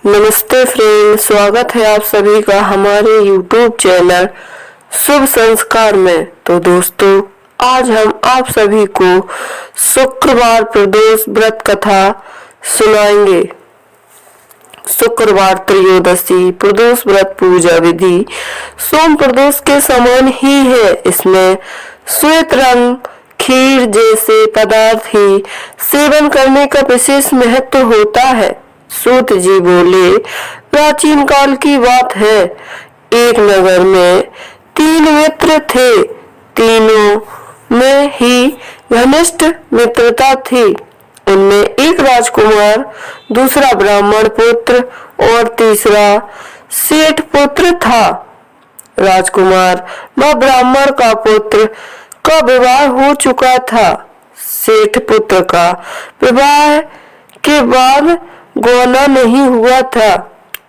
नमस्ते फ्रेंड, स्वागत है आप सभी का हमारे YouTube चैनल शुभ संस्कार में। तो दोस्तों, आज हम आप सभी को शुक्रवार प्रदोष व्रत कथा सुनाएंगे। शुक्रवार त्रयोदशी प्रदोष व्रत पूजा विधि सोम प्रदोष के समान ही है। इसमें श्वेत रंग खीर जैसे पदार्थ ही सेवन करने का विशेष महत्व होता है। सूत जी बोले, प्राचीन काल की बात है, एक नगर में 3 मित्र थे। तीनों में ही घनिष्ठ मित्रता थी। उनमें एक राजकुमार, दूसरा ब्राह्मण पुत्र और तीसरा सेठ पुत्र था। राजकुमार व ब्राह्मण का पुत्र का विवाह हो चुका था। सेठ पुत्र का विवाह के बाद गौना नहीं हुआ था।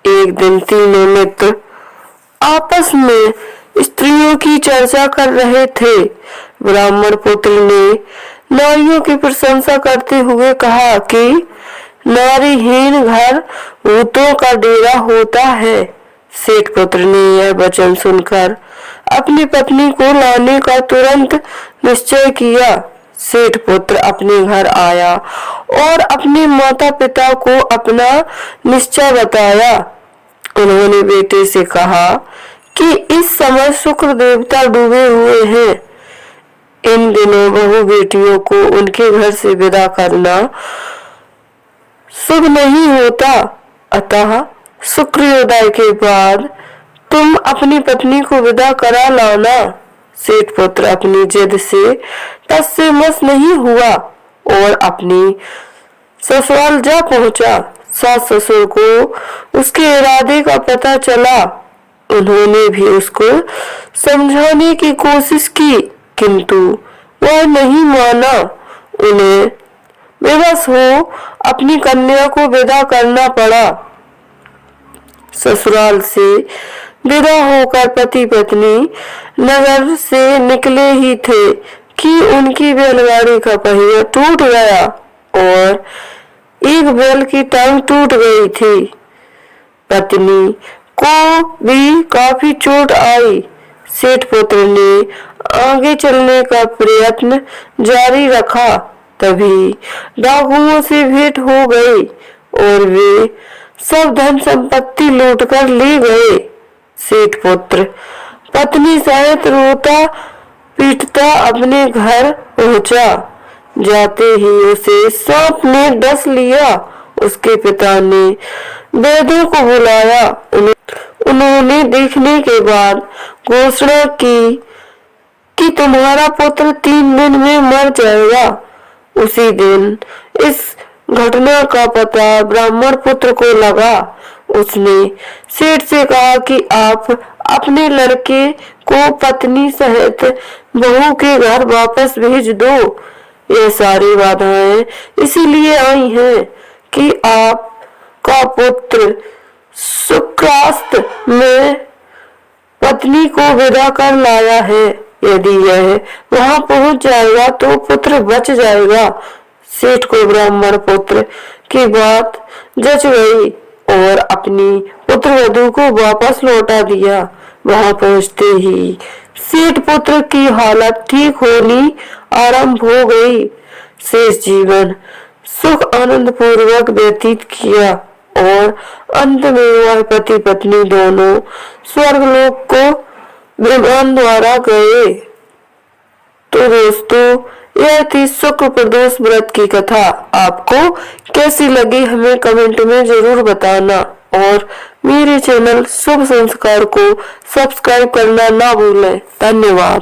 एक दिन तीनों मित्र आपस में स्त्रियों की चर्चा कर रहे थे। ब्राह्मण पुत्र ने नारियों की प्रशंसा करते हुए कहा कि नारीहीन घर भूतों का डेरा होता है। सेठ पुत्र ने यह वचन सुनकर अपनी पत्नी को लाने का तुरंत निश्चय किया। सेठ पुत्र अपने घर आया और अपने माता पिता को अपना निश्चय बताया। उन्होंने बेटे से कहा कि इस समय शुक्र देवता डूबे हुए हैं। इन दिनों बहू बेटियों को उनके घर से विदा करना शुभ नहीं होता। अतः शुक्रोदय के बाद तुम अपनी पत्नी को विदा करा लाना। सेठ पुत्र अपनी जिद से टस से मस नहीं हुआ और अपनी ससुराल जा पहुंचा। सास ससुर को उसके इरादे का पता चला। उन्होंने भी उसको समझाने की कोशिश की, किंतु वह नहीं माना। उन्हें विवश हो अपनी कन्या को विदा करना पड़ा। ससुराल से विदा होकर पति पत्नी नगर से निकले ही थे कि उनकी बैलगाड़ी का पहिया टूट गया और एक बैल की टांग टूट गई थी। पत्नी को भी काफी चोट आई। सेठ पुत्र ने आगे चलने का प्रयत्न जारी रखा। तभी डाकुओं से भेंट हो गई और वे सब धन संपत्ति लूटकर ले गए। सेठ पुत्र पत्नी सहित रोता पीटता अपने घर पहुंचा। जाते ही उसे सांप ने डस लिया। उसके पिता ने वैद्यों को बुलाया। उन्होंने देखने के बाद घोषणा की कि तुम्हारा पुत्र 3 दिन में मर जाएगा। उसी दिन इस घटना का पता ब्राह्मण पुत्र को लगा। उसने सेठ से कहा कि आप अपने लड़के को पत्नी सहित बहू के घर वापस भेज दो। ये सारी बाधाएं इसीलिए आई हैं कि आपका पुत्र शुक्रास्त में पत्नी को विदा कर लाया है। यदि यह वहां पहुंच जाएगा तो पुत्र बच जाएगा। सेठ को ब्राह्मण पुत्र की बात जच गई और अपनी पुत्रवधू को वापस लौटा दिया। वहां पहुंचते ही सेठ पुत्र की हालत ठीक होनी आरंभ हो गई। शेष जीवन सुख आनंद पूर्वक व्यतीत किया और अंत में वह पति पत्नी दोनों स्वर्गलोक को विमान द्वारा गए। तो दोस्तों, यह थी शुक्र प्रदोष व्रत की कथा। आपको कैसी लगी हमें कमेंट में जरूर बताना और मेरे चैनल शुभ संस्कार को सब्सक्राइब करना ना भूलें। धन्यवाद।